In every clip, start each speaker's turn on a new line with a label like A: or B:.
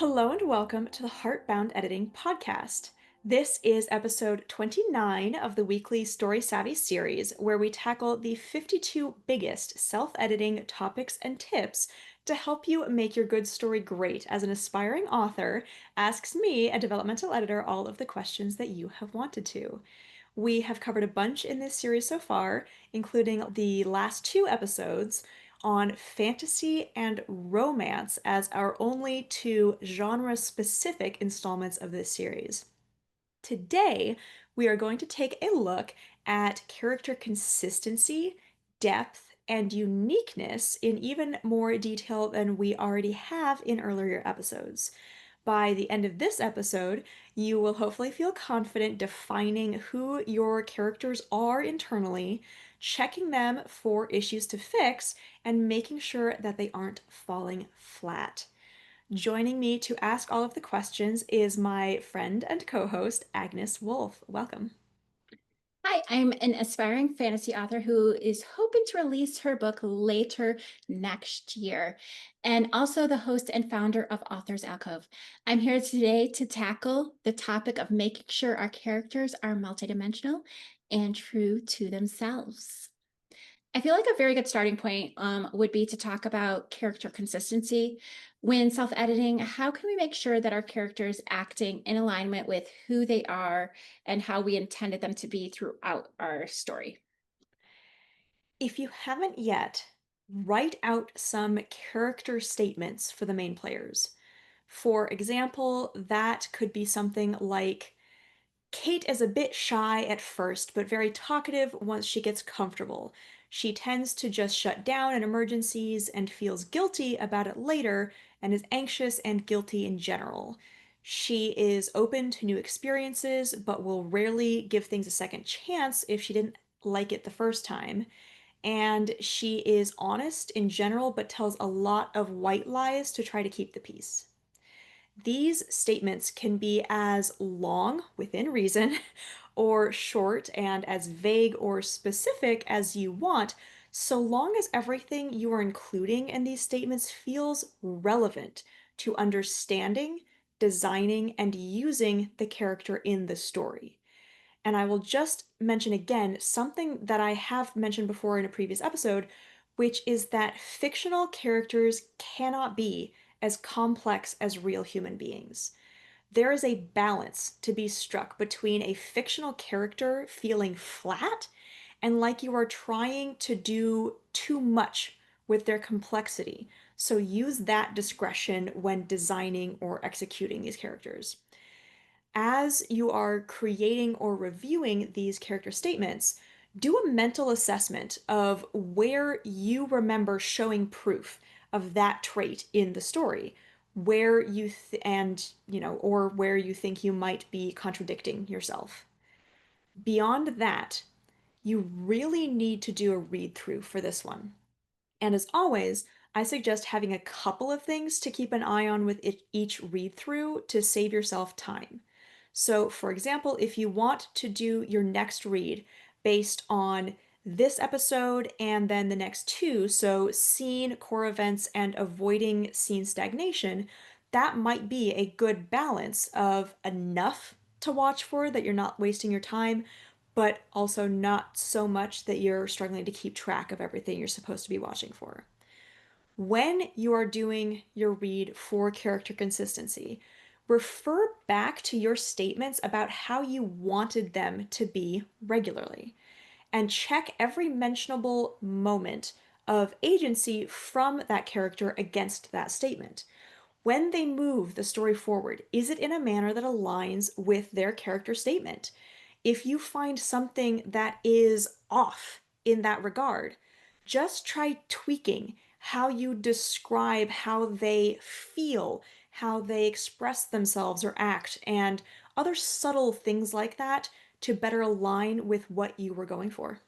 A: Hello and welcome to the Heartbound Editing Podcast. This is episode 29 of the weekly Story Savvy series, where we tackle the 52 biggest self editing topics and tips to help you make your good story great as an aspiring author asks me, a developmental editor, all of the questions that you have wanted to. We have covered a bunch in this series so far, including the last two episodes on fantasy and romance as our only two genre-specific installments of this series. Today, we are going to take a look at character consistency, depth, and uniqueness in even more detail than we already have in earlier episodes. By the end of this episode, you will hopefully feel confident defining who your characters are internally, checking them for issues to fix, and making sure that they aren't falling flat. Joining me to ask all of the questions is my friend and co-host, Agnes Wolfe. Welcome.
B: Hi, I'm an aspiring fantasy author who is hoping to release her book later next year, and also the host and founder of Authors Alcove. I'm here today to tackle the topic of making sure our characters are multidimensional and true to themselves. I feel like a very good starting point would be to talk about character consistency. When self-editing, how can we make sure that our characters acting in alignment with who they are and how we intended them to be throughout our story?
A: If you haven't yet, write out some character statements for the main players. For example, that could be something like Kate is a bit shy at first, but very talkative once she gets comfortable. She tends to just shut down in emergencies and feels guilty about it later and is anxious and guilty in general. She is open to new experiences, but will rarely give things a second chance if she didn't like it the first time. And she is honest in general, but tells a lot of white lies to try to keep the peace. These statements can be as long, within reason, or short and as vague or specific as you want, so long as everything you are including in these statements feels relevant to understanding, designing, and using the character in the story. And I will just mention again something that I have mentioned before in a previous episode, which is that fictional characters cannot be as complex as real human beings. There is a balance to be struck between a fictional character feeling flat and like you are trying to do too much with their complexity. So use that discretion when designing or executing these characters. As you are creating or reviewing these character statements, do a mental assessment of where you remember showing proof of that trait in the story, where you or where you think you might be contradicting yourself. Beyond that, you really need to do a read through for this one. And as always, I suggest having a couple of things to keep an eye on with each read through to save yourself time. So, for example, if you want to do your next read based on this episode and then the next two, so scene, core events, and avoiding scene stagnation, that might be a good balance of enough to watch for that you're not wasting your time, but also not so much that you're struggling to keep track of everything you're supposed to be watching for. When you are doing your read for character consistency, refer back to your statements about how you wanted them to be regularly and check every mentionable moment of agency from that character against that statement. When they move the story forward, is it in a manner that aligns with their character statement? If you find something that is off in that regard, just try tweaking how you describe how they feel, how they express themselves or act, and other subtle things like that to better align with what you were going for.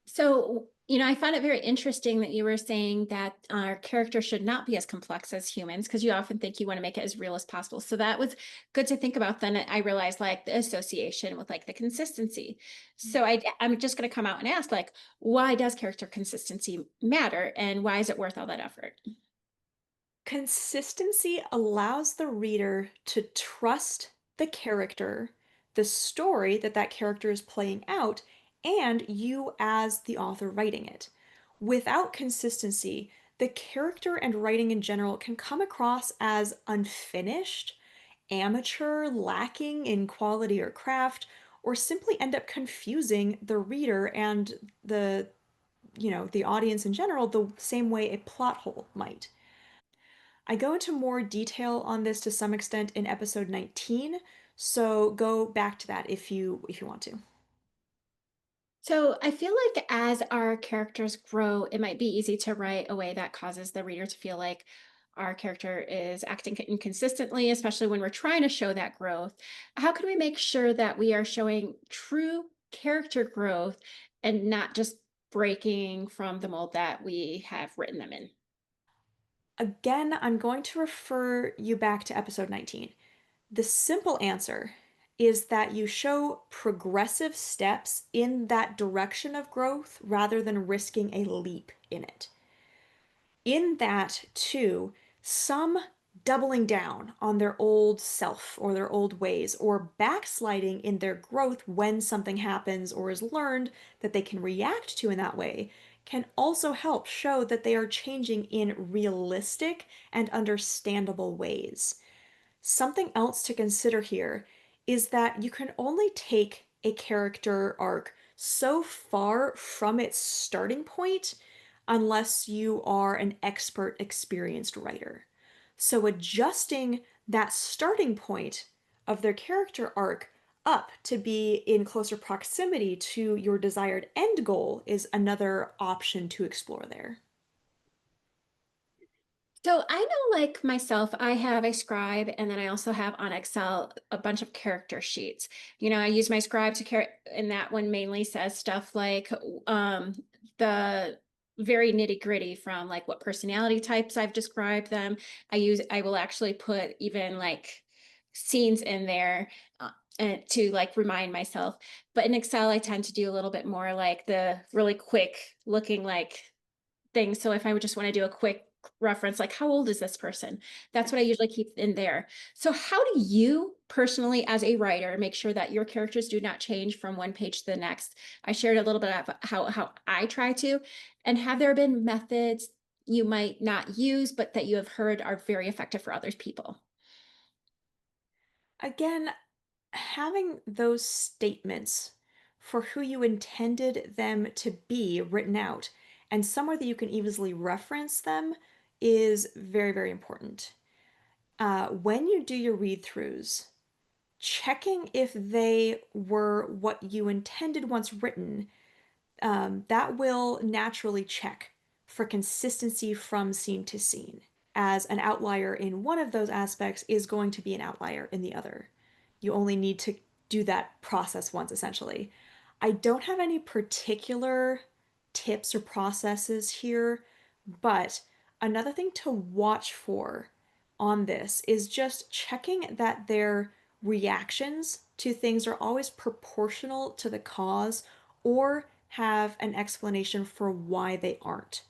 B: So, I found it very interesting that you were saying that our character should not be as complex as humans, because you often think you want to make it as real as possible. So that was good to think about. Then I realized like the association with like the consistency. So I'm just going to come out and ask like, why does character consistency matter and why is it worth all that effort?
A: Consistency allows the reader to trust the character, the story that that character is playing out, and you as the author writing it. Without consistency, the character and writing in general can come across as unfinished, amateur, lacking in quality or craft, or simply end up confusing the reader and the audience in general the same way a plot hole might. I go into more detail on this to some extent in episode 19, so go back to that if you want to.
B: So I feel like as our characters grow, it might be easy to write a way that causes the reader to feel like our character is acting inconsistently, especially when we're trying to show that growth. How can we make sure that we are showing true character growth and not just breaking from the mold that we have written them in?
A: Again, I'm going to refer you back to episode 19. The simple answer is that you show progressive steps in that direction of growth rather than risking a leap in it. In that, too, some doubling down on their old self or their old ways, or backsliding in their growth when something happens or is learned that they can react to in that way, can also help show that they are changing in realistic and understandable ways. Something else to consider here is that you can only take a character arc so far from its starting point unless you are an expert, experienced writer. So adjusting that starting point of their character arc up to be in closer proximity to your desired end goal is another option to explore there.
B: So I know, like myself, I have a scribe, and then I also have on Excel a bunch of character sheets. I use my scribe and that one mainly says stuff like the very nitty gritty from like what personality types I've described them. I will actually put even like scenes in there. And to like remind myself, but in Excel, I tend to do a little bit more like the really quick looking like things. So if I would just want to do a quick reference, like how old is this person? That's what I usually keep in there. So how do you personally, as a writer, make sure that your characters do not change from one page to the next? I shared a little bit about how I try to, and have there been methods you might not use, but that you have heard are very effective for other people?
A: Again, having those statements for who you intended them to be written out and somewhere that you can easily reference them is very, very important. When you do your read throughs, checking if they were what you intended once written, that will naturally check for consistency from scene to scene, as an outlier in one of those aspects is going to be an outlier in the other. You only need to do that process once, essentially. I don't have any particular tips or processes here, but another thing to watch for on this is just checking that their reactions to things are always proportional to the cause or have an explanation for why they aren't.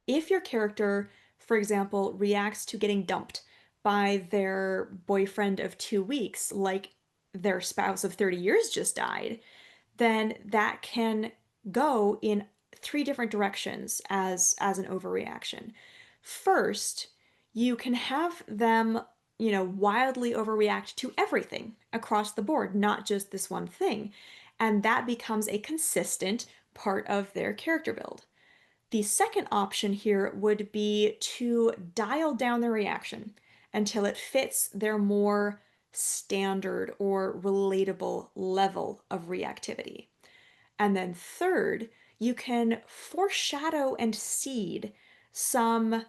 A: If your character, for example, reacts to getting dumped by their boyfriend of 2 weeks, like their spouse of 30 years just died, then that can go in three different directions as an overreaction. First, you can have them, wildly overreact to everything across the board, not just this one thing. And that becomes a consistent part of their character build. The second option here would be to dial down their reaction until it fits their more standard or relatable level of reactivity. And then third, you can foreshadow and seed some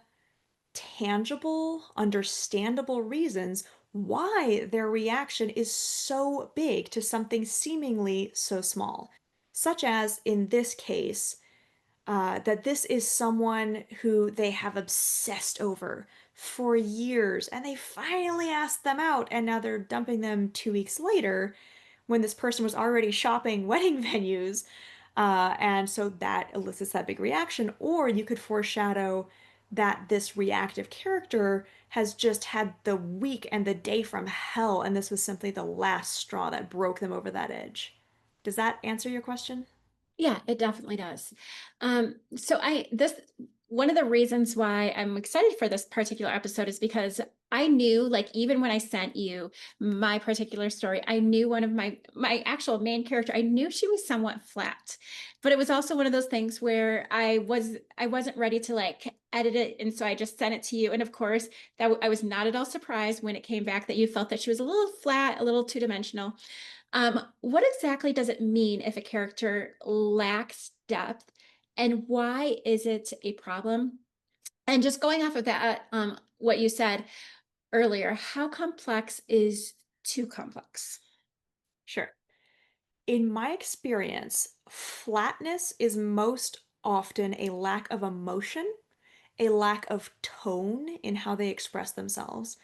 A: tangible, understandable reasons why their reaction is so big to something seemingly so small. Such as in this case, that this is someone who they have obsessed over for years, and they finally asked them out, and now they're dumping them 2 weeks later when this person was already shopping wedding venues. And so that elicits that big reaction. Or you could foreshadow that this reactive character has just had the week and the day from hell, and this was simply the last straw that broke them over that edge. Does that answer your question?
B: Yeah, it definitely does. So I this one of the reasons why I'm excited for this particular episode is because I knew, like, even when I sent you my particular story, I knew one of my actual main character, I knew she was somewhat flat. But it was also one of those things where I wasn't ready to like edit it, and so I just sent it to you. And of course, I was not at all surprised when it came back that you felt that she was a little flat, a little two-dimensional. What exactly does it mean if a character lacks depth, and why is it a problem? And just going off of that, what you said earlier, how complex is too complex?
A: Sure. In my experience, flatness is most often a lack of emotion, a lack of tone in how they express themselves,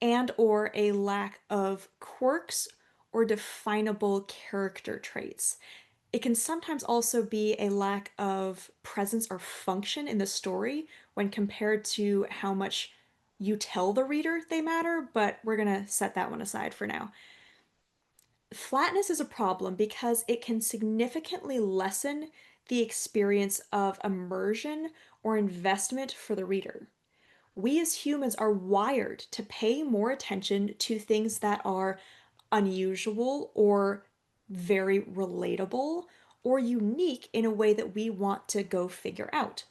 A: and or a lack of quirks or definable character traits. It can sometimes also be a lack of presence or function in the story when compared to how much you tell the reader they matter, but we're going to set that one aside for now. Flatness is a problem because it can significantly lessen the experience of immersion or investment for the reader. We as humans are wired to pay more attention to things that are unusual or very relatable or unique in a way that we want to go figure out.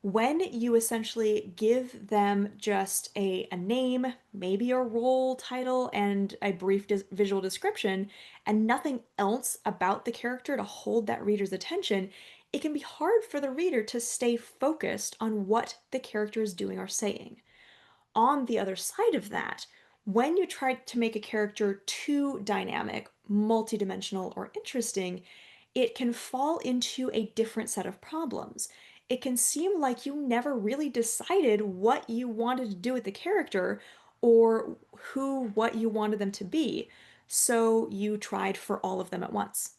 A: When you essentially give them just a name, maybe a role title, and a brief visual description, and nothing else about the character to hold that reader's attention, it can be hard for the reader to stay focused on what the character is doing or saying. On the other side of that, when you try to make a character too dynamic, multidimensional, or interesting, it can fall into a different set of problems. It can seem like you never really decided what you wanted to do with the character or what you wanted them to be, so you tried for all of them at once.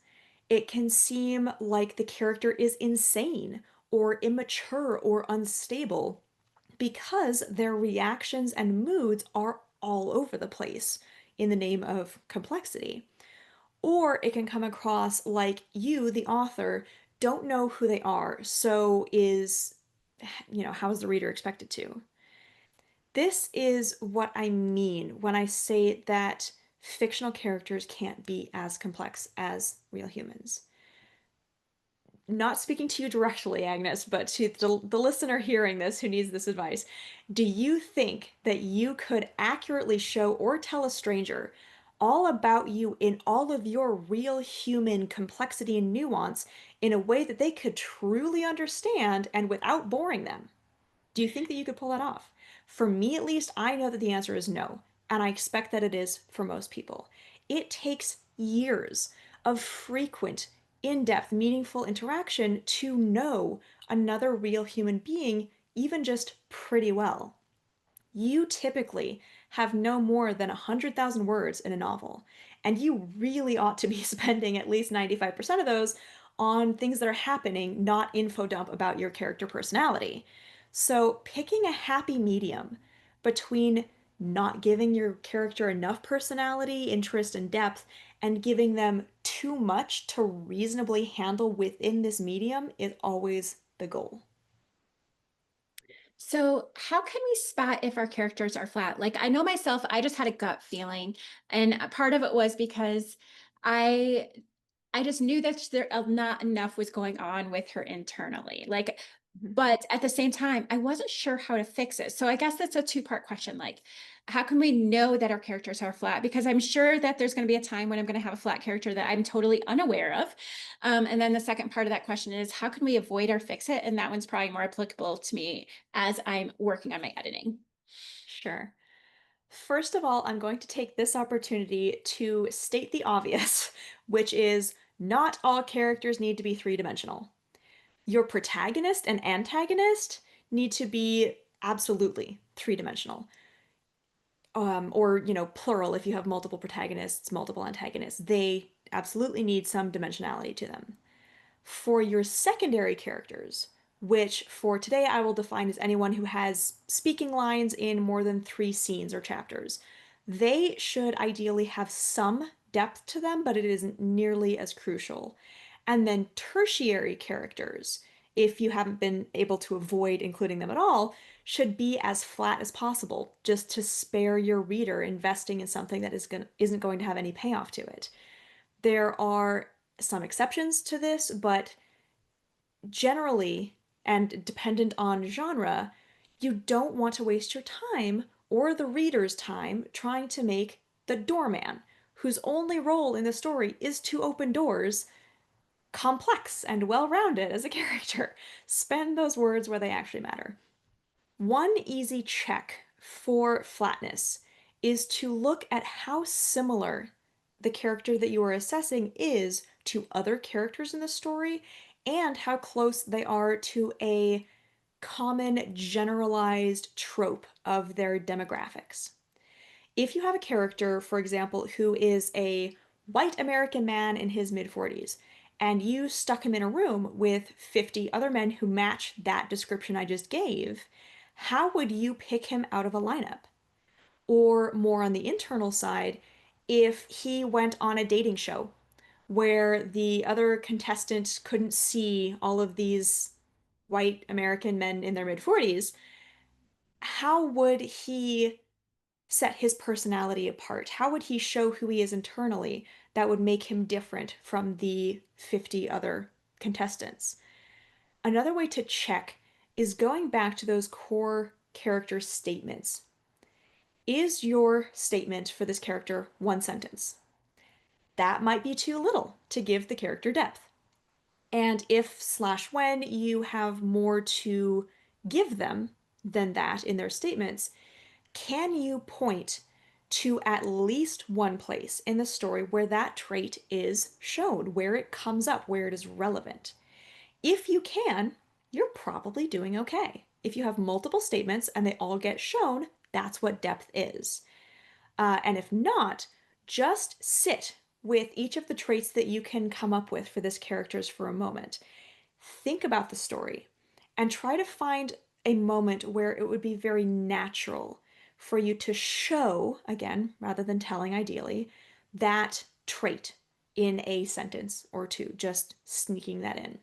A: It can seem like the character is insane or immature or unstable because their reactions and moods are all over the place in the name of complexity. Or it can come across like you, the author, don't know who they are, so how is the reader expected to? This is what I mean when I say that fictional characters can't be as complex as real humans. Not speaking to you directly, Agnes, but to the listener hearing this who needs this advice, do you think that you could accurately show or tell a stranger all about you in all of your real human complexity and nuance in a way that they could truly understand and without boring them? Do you think that you could pull that off? For me, at least, I know that the answer is no, and I expect that it is for most people. It takes years of frequent, in depth, meaningful interaction to know another real human being, even just pretty well. You typically have no more than 100,000 words in a novel, and you really ought to be spending at least 95% of those on things that are happening, not info dump about your character personality. So, picking a happy medium between not giving your character enough personality, interest, and depth, and giving them too much to reasonably handle within this medium is always the goal.
B: So, how can we spot if our characters are flat? Like, I know myself, I just had a gut feeling, and a part of it was because I I just knew that there not enough was going on with her internally. Like,
A: Mhm.
B: but at the same time, I wasn't sure how to fix it. So I guess that's a two-part question. Like, how can we know that our characters are flat? Because I'm sure that there's going to be a time when I'm going to have a flat character that I'm totally unaware of. And then the second part of that question is, how can we avoid or fix it? And that one's probably more applicable to me as I'm working on my editing.
A: Sure. First of all, I'm going to take this opportunity to state the obvious, which is not all characters need to be three-dimensional. Your protagonist and antagonist need to be absolutely three-dimensional. Or, plural if you have multiple protagonists, multiple antagonists. They absolutely need some dimensionality to them. For your secondary characters, which for today I will define as anyone who has speaking lines in more than 3 scenes or chapters. They should ideally have some depth to them, but it isn't nearly as crucial. And then tertiary characters, if you haven't been able to avoid including them at all, should be as flat as possible, just to spare your reader investing in something that isn't going to have any payoff to it. There are some exceptions to this, but generally, and dependent on genre, you don't want to waste your time or the reader's time trying to make the doorman, whose only role in the story is to open doors, complex and well rounded as a character. Spend those words where they actually matter. One easy check for flatness is to look at how similar the character that you are assessing is to other characters in the story and how close they are to a common generalized trope of their demographics. If you have a character, for example, who is a white American man in his mid 40s, and you stuck him in a room with 50 other men who match that description I just gave, how would you pick him out of a lineup? Or more on the internal side, if he went on a dating show where the other contestant couldn't see all of these white American men in their mid 40s, how would he set his personality apart? How would he show who he is internally that would make him different from the 50 other contestants? Another way to check is going back to those core character statements. Is your statement for this character one sentence? That might be too little to give the character depth. And if slash when you have more to give them than that in their statements, can you point to at least one place in the story where that trait is shown, where it comes up, where it is relevant? If you can, you're probably doing okay. If you have multiple statements and they all get shown, that's what depth is. And if not, just sit with each of the traits that you can come up with for this characters for a moment. Think about the story and try to find a moment where it would be very natural for you to show, again, rather than telling ideally, that trait in a sentence or two, just sneaking that in.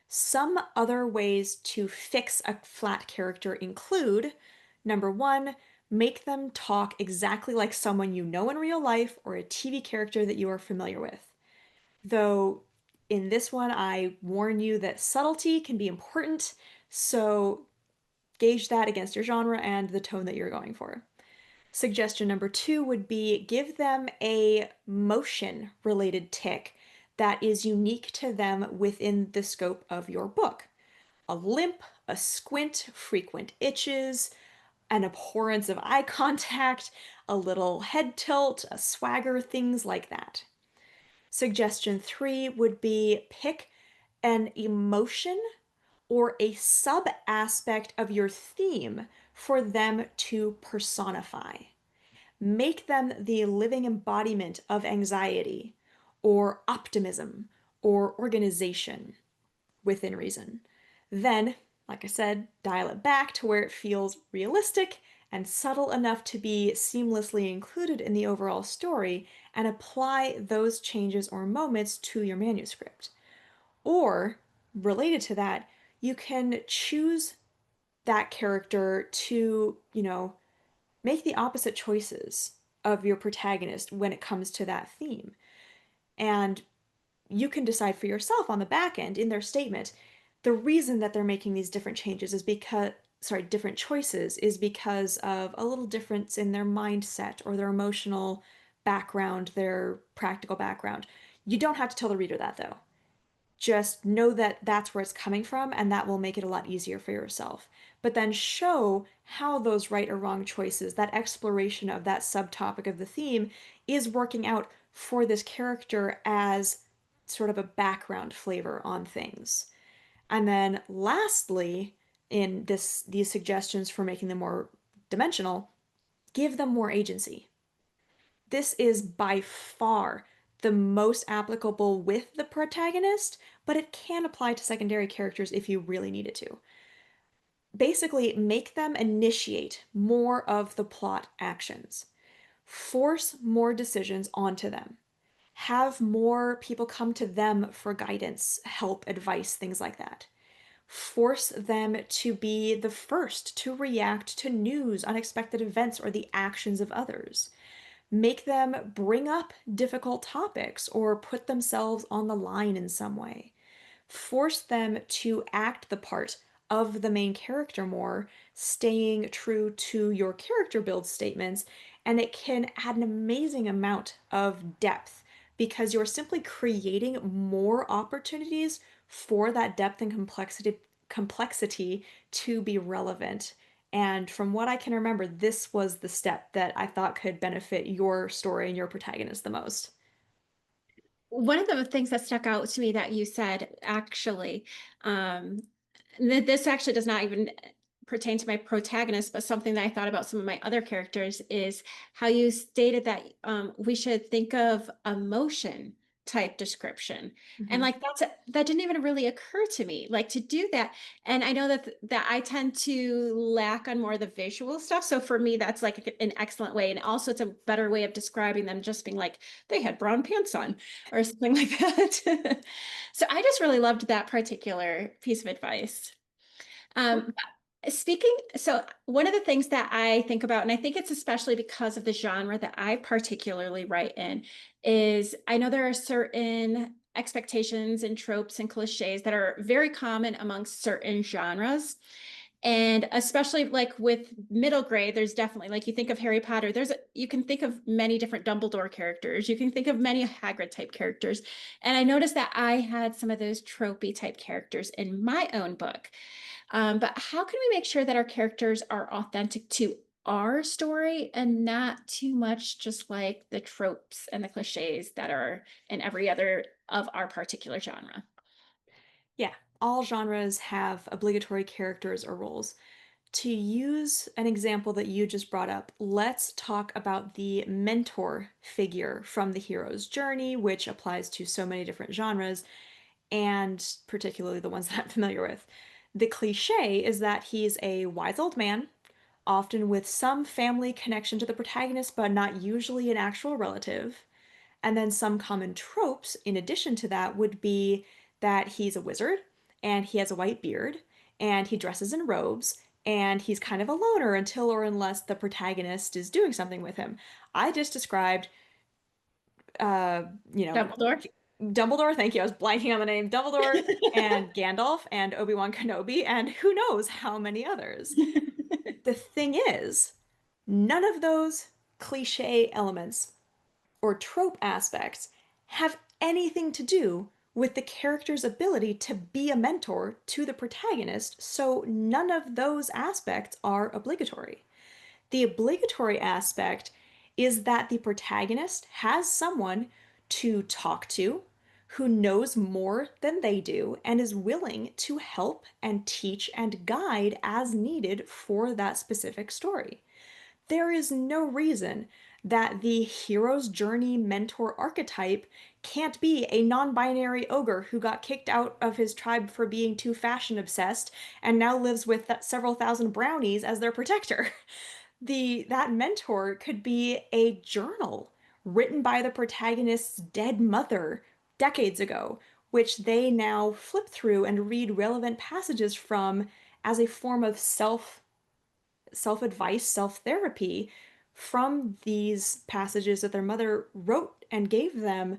A: Some other ways to fix a flat character include number one, make them talk exactly like someone you know in real life or a TV character that you are familiar with. Though in this one, I warn you that subtlety can be important, so gauge that against your genre and the tone that you're going for. Suggestion number two would be give them a motion related tic that is unique to them within the scope of your book. A limp, a squint, frequent itches, an abhorrence of eye contact, a little head tilt, a swagger, things like that. Suggestion three would be pick an emotion or a sub aspect of your theme for them to personify. Make them the living embodiment of anxiety or optimism or organization within reason. Then, like I said, dial it back to where it feels realistic and subtle enough to be seamlessly included in the overall story and apply those changes or moments to your manuscript. Or, related to that, you can choose that character to, make the opposite choices of your protagonist when it comes to that theme. And you can decide for yourself on the back end in their statement the reason that they're making these different changes is because different choices is because of a little difference in their mindset or their emotional background, their practical background. You don't have to tell the reader that though. Just know that that's where it's coming from, and that will make it a lot easier for yourself. But then show how those right or wrong choices, that exploration of that subtopic of the theme, is working out for this character as sort of a background flavor on things. And then lastly, in these suggestions for making them more dimensional, give them more agency. This is by far the most applicable with the protagonist, but it can apply to secondary characters if you really need it to. Basically, make them initiate more of the plot actions, force more decisions onto them, have more people come to them for guidance, help, advice, things like that. Force them to be the first to react to news, unexpected events, or the actions of others. Make them bring up difficult topics or put themselves on the line in some way. Force them to act the part of the main character more, staying true to your character build statements, and it can add an amazing amount of depth because you're simply creating more opportunities for that depth and complexity to be relevant. And from what I can remember, this was the step that I thought could benefit your story and your protagonist the most.
B: One of the things that stuck out to me that you said, actually, um, this actually does not even pertain to my protagonist, but something that I thought about some of my other characters is how you stated that we should think of emotion type description. And
A: Mhm.
B: like that didn't even really occur to me, like to do that. And I know that I tend to lack on more of the visual stuff. So for me, that's like an excellent way. And also it's a better way of describing them just being like, they had brown pants on or something like that. So I just really loved that particular piece of advice.
A: Cool.
B: Um, so one of the things that I think about, and I think it's especially because of the genre that I particularly write in, is I know there are certain expectations and tropes and cliches that are very common amongst certain genres. And especially like with middle grade, there's definitely like you think of Harry Potter, you can think of many different Dumbledore characters. You can think of many Hagrid type characters. And I noticed that I had some of those tropey type characters in my own book. But how can we make sure that our characters are authentic to our story and not too much just like the tropes and the cliches that are in every other of our particular genre?
A: Yeah, all genres have obligatory characters or roles. To use an example that you just brought up, let's talk about the mentor figure from the hero's journey, which applies to so many different genres, and particularly the ones that I'm familiar with. The cliche is that he's a wise old man, often with some family connection to the protagonist, but not usually an actual relative. And then some common tropes, in addition to that, would be that he's a wizard and he has a white beard and he dresses in robes and he's kind of a loner until or unless the protagonist is doing something with him. I just described, uh, you know,
B: Dumbledore.
A: Dumbledore, thank you. I was blanking on the name. Dumbledore and Gandalf and Obi-Wan Kenobi and who knows how many others. The thing is, none of those cliche elements or trope aspects have anything to do with the character's ability to be a mentor to the protagonist, so none of those aspects are obligatory. The obligatory aspect is that the protagonist has someone to talk to who knows more than they do and is willing to help and teach and guide as needed for that specific story. There is no reason that the hero's journey mentor archetype can't be a non-binary ogre who got kicked out of his tribe for being too fashion obsessed and now lives with several thousand brownies as their protector. That mentor could be a journal written by the protagonist's dead mother decades ago, which they now flip through and read relevant passages from as a form of self-advice, self-therapy from these passages that their mother wrote and gave them,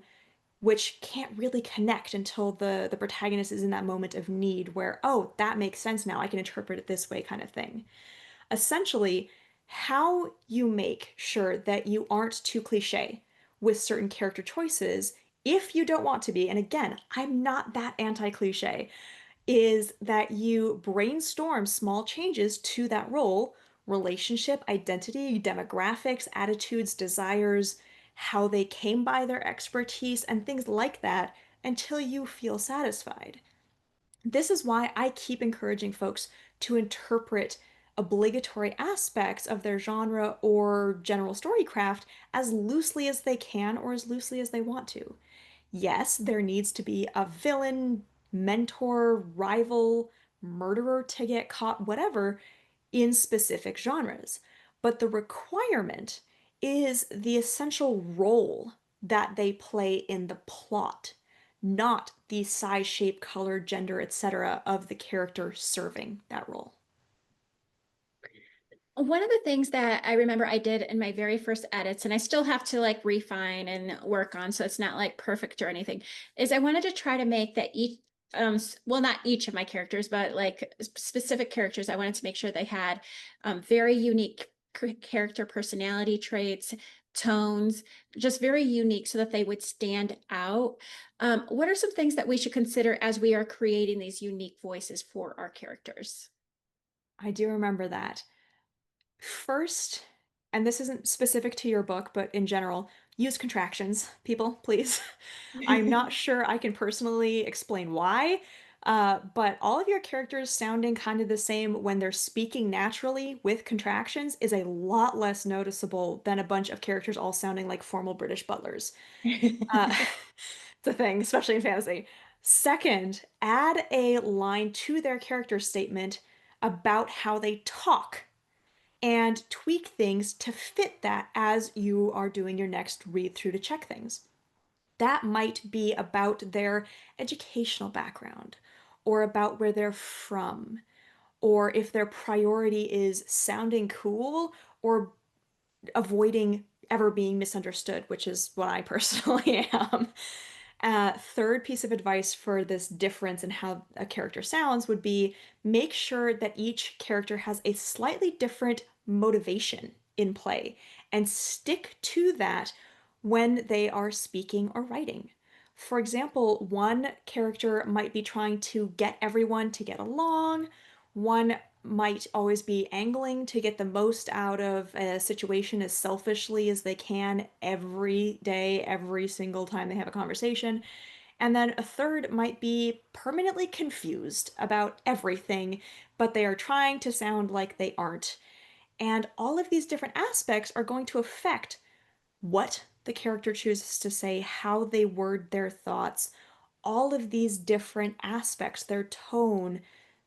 A: which can't really connect until the protagonist is in that moment of need where, oh, that makes sense now. I can interpret it this way, kind of thing. Essentially, how you make sure that you aren't too cliche with certain character choices if you don't want to be, and again, I'm not that anti-cliche, is that you brainstorm small changes to that role, relationship, identity, demographics, attitudes, desires, how they came by their expertise, and things like that until you feel satisfied. This is why I keep encouraging folks to interpret obligatory aspects of their genre or general storycraft as loosely as they can or as loosely as they want to. Yes, there needs to be a villain, mentor, rival, murderer to get caught, whatever, in specific genres. But the requirement is the essential role that they play in the plot, not the size, shape, color, gender, etc. of the character serving that role.
B: One of the things that I remember I did in my very first edits, and I still have to like refine and work on, so it's not like perfect or anything, is I wanted to try to make that each, well, not each of my characters, but like specific characters, I wanted to make sure they had very unique character personality traits, tones, just very unique so that they would stand out. What are some things that we should consider as we are creating these unique voices for our characters?
A: I do remember that. First, and this isn't specific to your book, but in general, use contractions, people, please. I'm not sure I can personally explain why, but all of your characters sounding kind of the same when they're speaking naturally with contractions is a lot less noticeable than a bunch of characters all sounding like formal British butlers. Uh, it's a thing, especially in fantasy. Second, add a line to their character statement about how they talk and tweak things to fit that as you are doing your next read through to check things. That might be about their educational background or about where they're from, or if their priority is sounding cool or avoiding ever being misunderstood, which is what I personally am. Third piece of advice for this difference in how a character sounds would be make sure that each character has a slightly different motivation in play and stick to that when they are speaking or writing. For example, one character might be trying to get everyone to get along, one might always be angling to get the most out of a situation as selfishly as they can every day, every single time they have a conversation. And then a third might be permanently confused about everything, but they are trying to sound like they aren't. And all of these different aspects are going to affect what the character chooses to say, how they word their thoughts, all of these different aspects, their tone,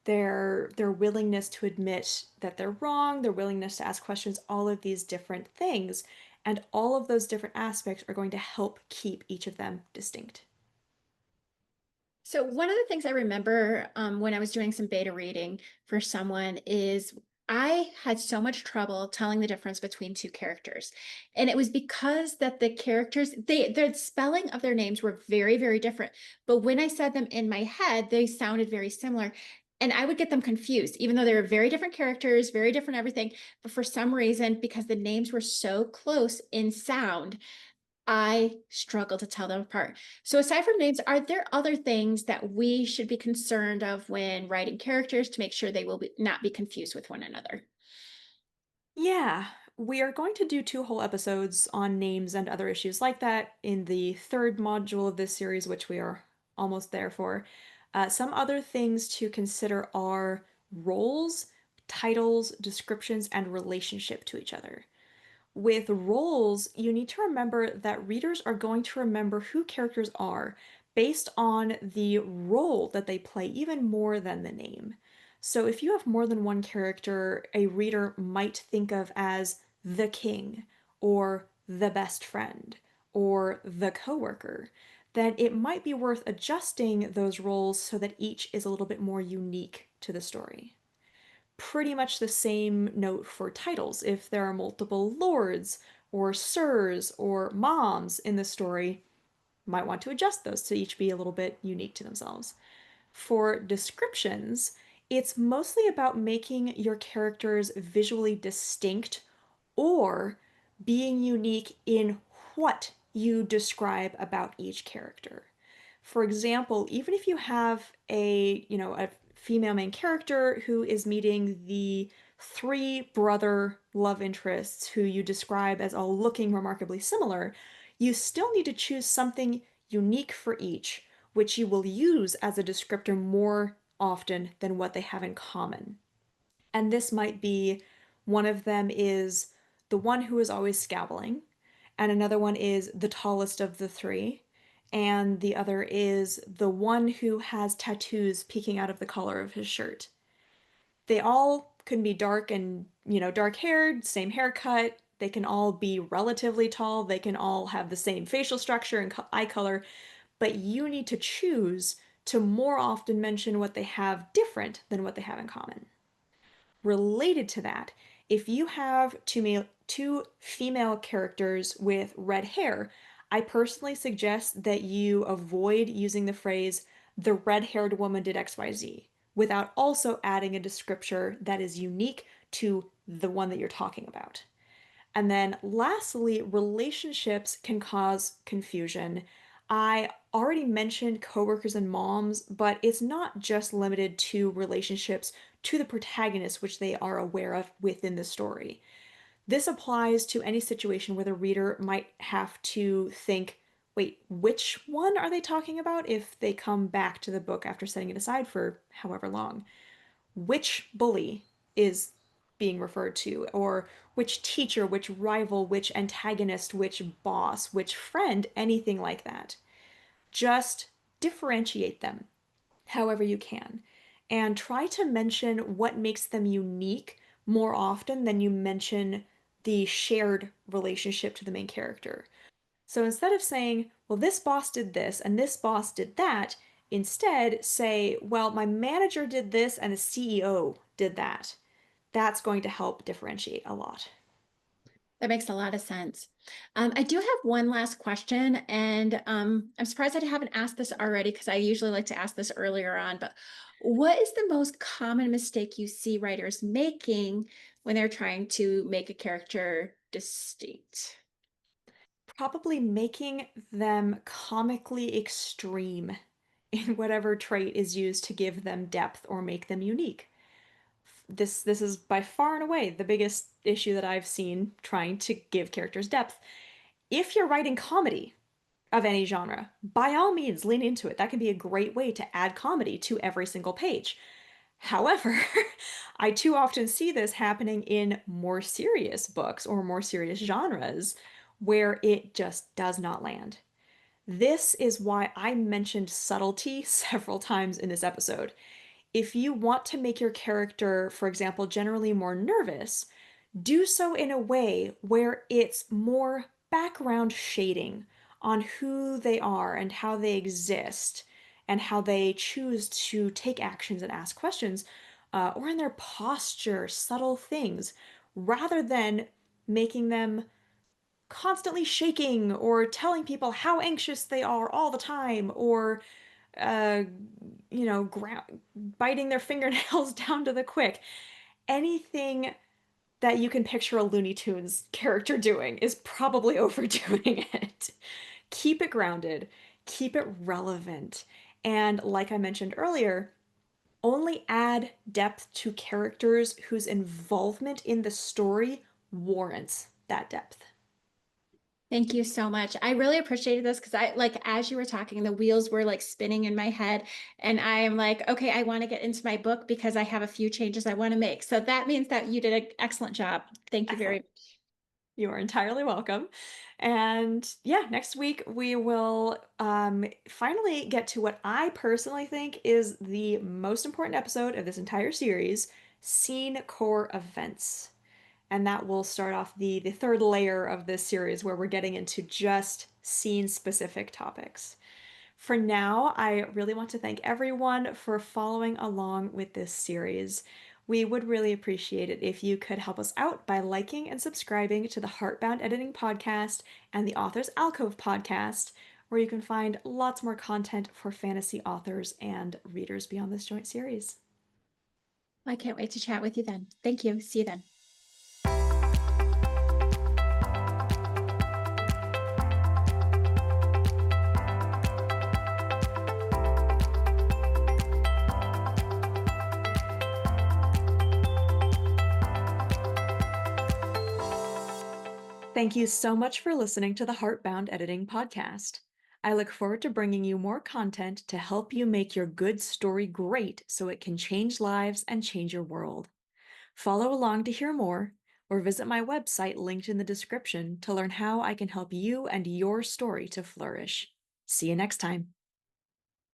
A: their willingness to admit that they're wrong, their willingness to ask questions, all of these different things. And all of those different aspects are going to help keep each of them distinct.
B: So one of the things I remember when I was doing some beta reading for someone is I had so much trouble telling the difference between two characters. And it was because that the characters, the spelling of their names were very, very different. But when I said them in my head, they sounded very similar. And I would get them confused, even though they were very different characters, very different everything. But for some reason, because the names were so close in sound, I struggle to tell them apart. So aside from names, are there other things that we should be concerned of when writing characters to make sure they will not be confused with one another?
A: Yeah, we are going to do two whole episodes on names and other issues like that in the third module of this series, which we are almost there for. Some other things to consider are roles, titles, descriptions, and relationship to each other. With roles, you need to remember that readers are going to remember who characters are based on the role that they play, even more than the name. So if you have more than one character, a reader might think of as the king, or the best friend, or the coworker, then it might be worth adjusting those roles so that each is a little bit more unique to the story. Pretty much the same note for titles. If there are multiple lords or sirs or moms in the story, might want to adjust those to each be a little bit unique to themselves. For descriptions, it's mostly about making your characters visually distinct or being unique in what you describe about each character. For example, even if you have a female main character who is meeting the three brother love interests who you describe as all looking remarkably similar, you still need to choose something unique for each, which you will use as a descriptor more often than what they have in common. And this might be one of them is the one who is always scowling, and another one is the tallest of the three, and the other is the one who has tattoos peeking out of the collar of his shirt. They all can be dark and, dark haired, same haircut. They can all be relatively tall. They can all have the same facial structure and eye color, but you need to choose to more often mention what they have different than what they have in common. Related to that, if you have two female characters with red hair, I personally suggest that you avoid using the phrase, the red haired woman did XYZ, without also adding a descriptor that is unique to the one that you're talking about. And then lastly, relationships can cause confusion. I already mentioned coworkers and moms, but it's not just limited to relationships to the protagonist, which they are aware of within the story. This applies to any situation where the reader might have to think, wait, which one are they talking about if they come back to the book after setting it aside for however long? Which bully is being referred to, or which teacher, which rival, which antagonist, which boss, which friend, anything like that. Just differentiate them however you can and try to mention what makes them unique more often than you mention the shared relationship to the main character. So instead of saying, well, this boss did this and this boss did that, instead say, well, my manager did this and the CEO did that. That's going to help differentiate a lot.
B: That makes a lot of sense. I do have one last question, and I'm surprised I haven't asked this already because I usually like to ask this earlier on. But what is the most common mistake you see writers making when they're trying to make a character distinct?
A: Probably making them comically extreme in whatever trait is used to give them depth or make them unique. This is by far and away the biggest issue that I've seen trying to give characters depth. If you're writing comedy of any genre, by all means lean into it. That can be a great way to add comedy to every single page. However, I too often see this happening in more serious books or more serious genres where it just does not land. This is why I mentioned subtlety several times in this episode. If you want to make your character, for example, generally more nervous, do so in a way where it's more background shading on who they are and how they exist and how they choose to take actions and ask questions, or in their posture, subtle things, rather than making them constantly shaking or telling people how anxious they are all the time or uh, biting their fingernails down to the quick. Anything that you can picture a Looney Tunes character doing is probably overdoing it. Keep it grounded, keep it relevant, and like I mentioned earlier, only add depth to characters whose involvement in the story warrants that depth.
B: Thank you so much. I really appreciated this because I like as you were talking, the wheels were like spinning in my head. And I'm like, okay, I want to get into my book because I have a few changes I want to make. So that means that you did an excellent job. Thank you very
A: Excellent.
B: much.
A: You are entirely welcome. And yeah, next week we will finally get to what I personally think is the most important episode of this entire series, scene core events. And that will start off the third layer of this series where we're getting into just scene specific topics. For now, I really want to thank everyone for following along with this series. We would really appreciate it if you could help us out by liking and subscribing to the Heartbound Editing Podcast and the Author's Alcove Podcast, where you can find lots more content for fantasy authors and readers beyond this joint series.
B: I can't wait to chat with you then. Thank you. See you then.
A: Thank you so much for listening to the Heartbound Editing Podcast. I look forward to bringing you more content to help you make your good story great so it can change lives and change your world. Follow along to hear more, or visit my website linked in the description to learn how I can help you and your story to flourish. See you next time.